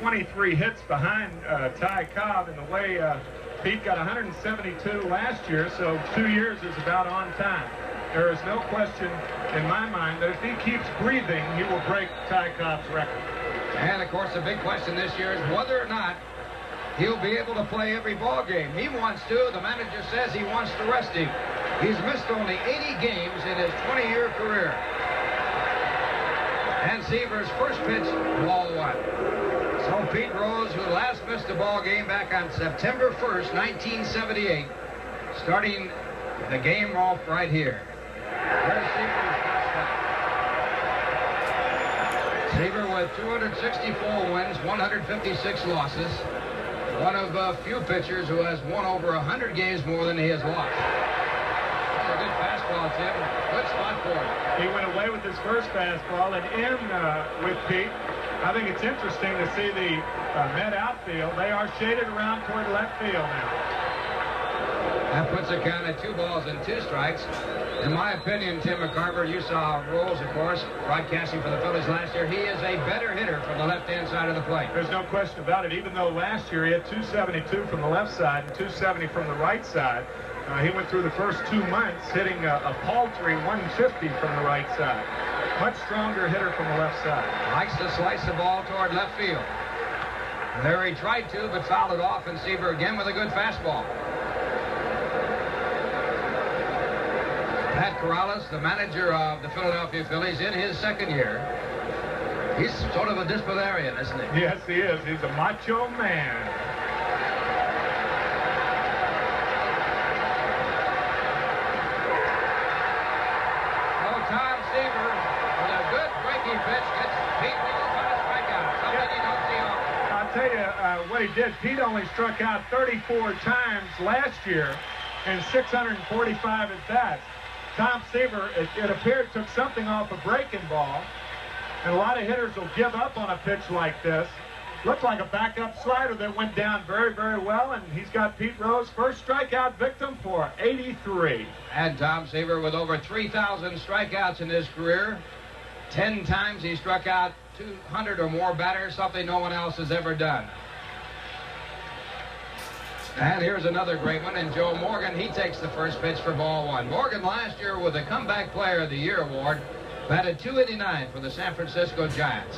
23 hits behind Ty Cobb in the way Pete got 172 last year, so 2 years is about on time. There is no question in my mind that if he keeps breathing, he will break Ty Cobb's record. And, of course, the big question this year is whether or not he'll be able to play every ball game. He wants to. The manager says he wants to rest him. He's missed only 80 games in his 20-year career. And Seaver's first pitch, ball one. So Pete Rose, who last missed a ball game back on September 1st, 1978, starting the game off right here. There's Seaver's first shot. Seaver with 264 wins, 156 losses. One of a few pitchers who has won over 100 games more than he has lost. That's a good fastball, Tim. Good spot for him. He went away with his first fastball and in with Pete. I think it's interesting to see the Met outfield. They are shaded around toward left field now. That puts a count at 2 balls and 2 strikes. In my opinion, Tim McCarver, you saw Rose, of course, broadcasting for the Phillies last year. He is a better hitter from the left-hand side of the plate. There's no question about it. Even though last year he had 272 from the left side and 270 from the right side, he went through the first 2 months hitting a paltry 150 from the right side. Much stronger hitter from the left side. Likes to slice the ball toward left field. There he tried to, but fouled it off, and Seaver again with a good fastball. Pat Corrales, the manager of the Philadelphia Phillies, in his second year. He's sort of a disciplinarian, isn't he? Yes, he is. He's a macho man. Oh, Tom Seaver, with a good breaking pitch, gets Pete Rose on a strikeout. Something you don't see often. I'll tell you what he did. Pete only struck out 34 times last year and 645 at bats. Tom Seaver, it appeared, took something off a breaking ball, and a lot of hitters will give up on a pitch like this. Looked like a backup slider that went down very, very well, and he's got Pete Rose, first strikeout victim for 83. And Tom Seaver with over 3,000 strikeouts in his career. 10 times he struck out 200 or more batters, something no one else has ever done. And here's another great one, and Joe Morgan, he takes the first pitch for ball one. Morgan last year with the Comeback Player of the Year award, batted .289 for the San Francisco Giants.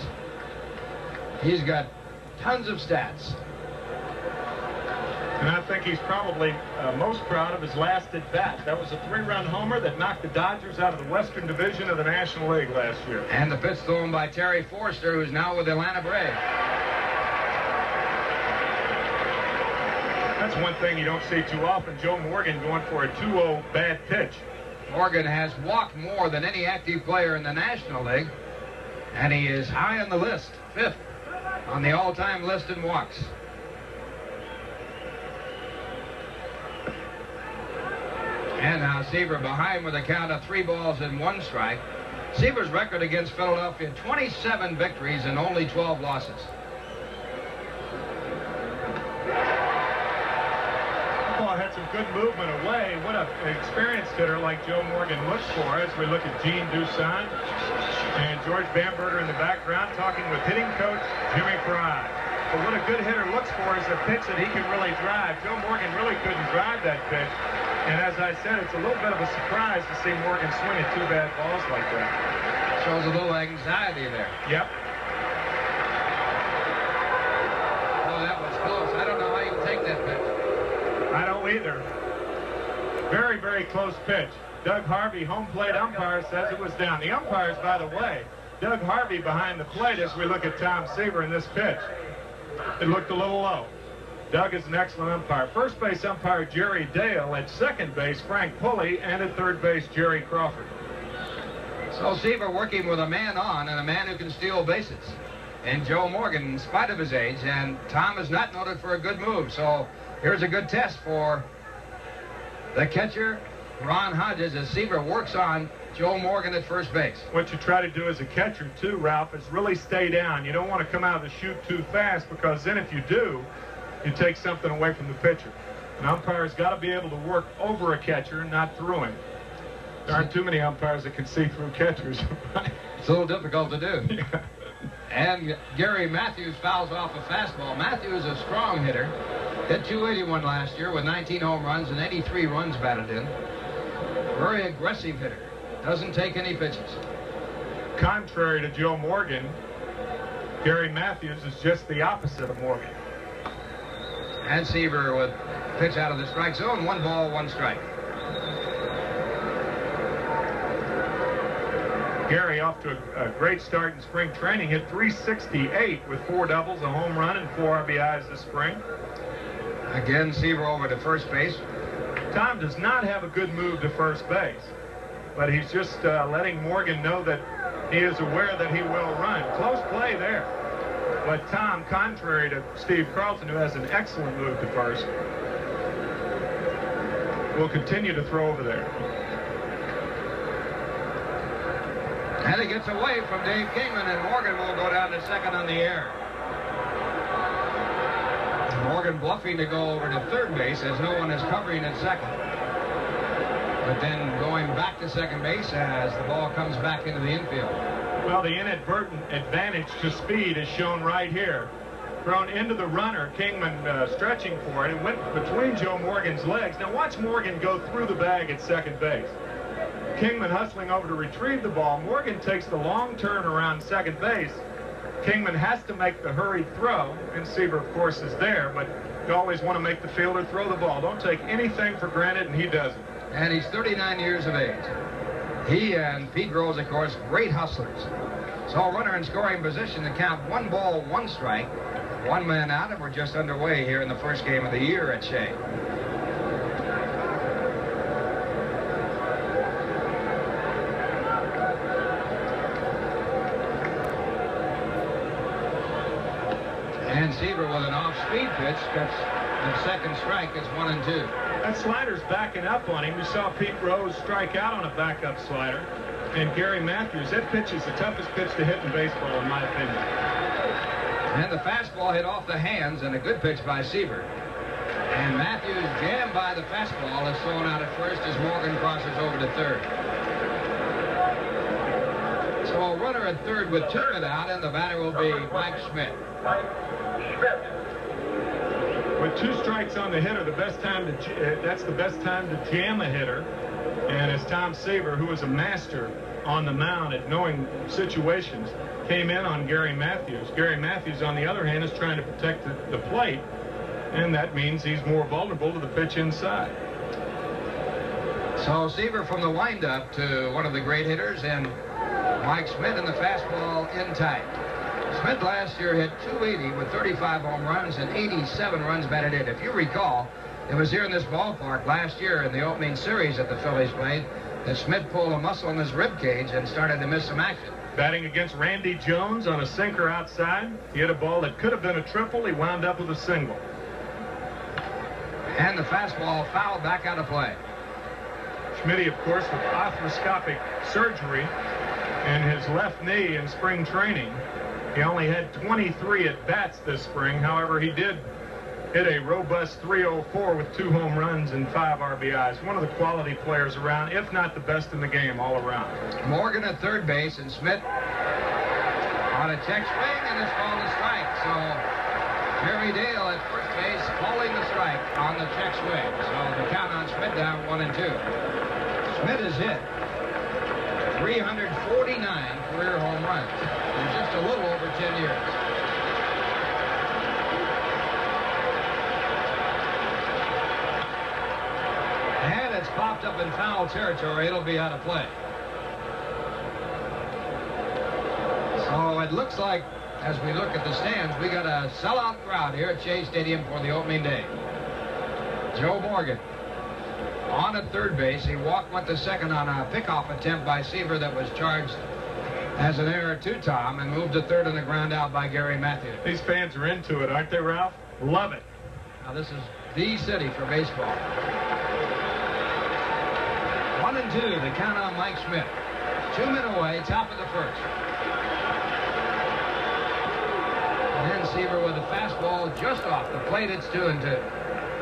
He's got tons of stats. And I think he's probably most proud of his last at bat. That was a 3-run homer that knocked the Dodgers out of the Western Division of the National League last year. And the pitch thrown by Terry Forster, who's now with the Atlanta Braves. That's one thing you don't see too often. Joe Morgan going for a 2-0 bad pitch. Morgan has walked more than any active player in the National League, and he is high on the list, 5th on the all-time list in walks. And now Seaver behind with a count of 3 balls and 1 strike. Seaver's record against Philadelphia, 27 victories and only 12 losses. Had some good movement away. What an experienced hitter like Joe Morgan looks for as we look at Gene Dussaint and George Bamberger in the background talking with hitting coach Jimmy Fry. But what a good hitter looks for is a pitch that he can really drive. Joe Morgan really couldn't drive that pitch. And as I said, it's a little bit of a surprise to see Morgan swing at 2 bad balls like that. Shows a little anxiety there. Yep. Oh, that was close. I don't know how you can take that pitch. I don't either. Very, very close pitch. Doug Harvey, home plate umpire, says it was down. The umpires, by the way, Doug Harvey behind the plate as we look at Tom Seaver in this pitch. It looked a little low. Doug is an excellent umpire. First base umpire Jerry Dale, at second base Frank Pulley, and at third base Jerry Crawford. So Seaver working with a man on and a man who can steal bases. And Joe Morgan, in spite of his age, and Tom is not noted for a good move. So here's a good test for the catcher, Ron Hodges, as Seaver works on Joe Morgan at first base. What you try to do as a catcher, too, Ralph, is really stay down. You don't want to come out of the chute too fast, because then if you do, you take something away from the pitcher. An umpire's got to be able to work over a catcher and not through him. There aren't too many umpires that can see through catchers. It's a little difficult to do. Yeah. And Gary Matthews fouls off a fastball. Matthews, a strong hitter, hit 281 last year with 19 home runs and 83 runs batted in. Very aggressive hitter. Doesn't take any pitches. Contrary to Joe Morgan, Gary Matthews is just the opposite of Morgan. And Seaver with pitch out of the strike zone. 1 ball, 1 strike. Gary off to a great start in spring training. Hit 368 with 4 doubles, a home run, and 4 RBIs this spring. Again, Seaver over to first base. Tom does not have a good move to first base, but he's just letting Morgan know that he is aware that he will run. Close play there. But Tom, contrary to Steve Carlton, who has an excellent move to first, will continue to throw over there. And it gets away from Dave Kingman, and Morgan will go down to second on the air. Morgan bluffing to go over to third base as no one is covering at second. But then going back to second base as the ball comes back into the infield. Well, the inadvertent advantage to speed is shown right here. Thrown into the runner, Kingman stretching for it. It went between Joe Morgan's legs. Now watch Morgan go through the bag at second base. Kingman hustling over to retrieve the ball. Morgan takes the long turn around second base. Kingman has to make the hurried throw, and Seaver, of course, is there, but you always want to make the fielder throw the ball. Don't take anything for granted, and he doesn't. And he's 39 years of age. He and Pete Rose, of course, great hustlers. So runner in scoring position to count 1 ball, 1 strike. 1 man out, and we're just underway here in the first game of the year at Shea. And Seaver with an off-speed pitch cuts the second strike. It's 1-2. That slider's backing up on him. We saw Pete Rose strike out on a backup slider. And Gary Matthews, that pitch is the toughest pitch to hit in baseball, in my opinion. And the fastball hit off the hands, and a good pitch by Seaver. And Matthews jammed by the fastball, is thrown out at first as Morgan crosses over to third. So a runner at third with 2 men out, and the batter will be Mike Schmidt. With 2 strikes on the hitter, that's the best time to jam a hitter. And as Tom Seaver, who is a master on the mound at knowing situations, came in on Gary Matthews. Gary Matthews, on the other hand, is trying to protect the plate, and that means he's more vulnerable to the pitch inside. So Seaver from the windup to one of the great hitters, and Mike Schmidt in the fastball in tight. Schmidt last year hit 280 with 35 home runs and 87 runs batted in. If you recall, it was here in this ballpark last year in the opening series that the Phillies played that Schmidt pulled a muscle in his rib cage and started to miss some action. Batting against Randy Jones on a sinker outside. He hit a ball that could have been a triple. He wound up with a single. And the fastball fouled back out of play. Schmidt, of course, with arthroscopic surgery in his left knee in spring training. He only had 23 at-bats this spring. However, he did hit a robust 304 with 2 home runs and 5 RBIs. One of the quality players around, if not the best in the game all around. Morgan at third base, and Schmidt on a check swing, and it's called a strike. So Jerry Dale at first base calling the strike on the check swing. So the count on Schmidt down 1-2. Schmidt has hit 349 career home runs in just a little over 10 years. And it's popped up in foul territory. It'll be out of play. So it looks like, as we look at the stands, we got a sellout crowd here at Shea Stadium for the opening day. Joe Morgan on at third base. He went to second on a pickoff attempt by Seaver that was charged as an error to Tom, and moved to third on the ground out by Gary Matthews. These fans are into it, aren't they, Ralph? Love it. Now this is the city for baseball. 1-2, the count on Mike Schmidt. 2 men away, top of the first. And Seaver with a fastball just off the plate. It's 2-2.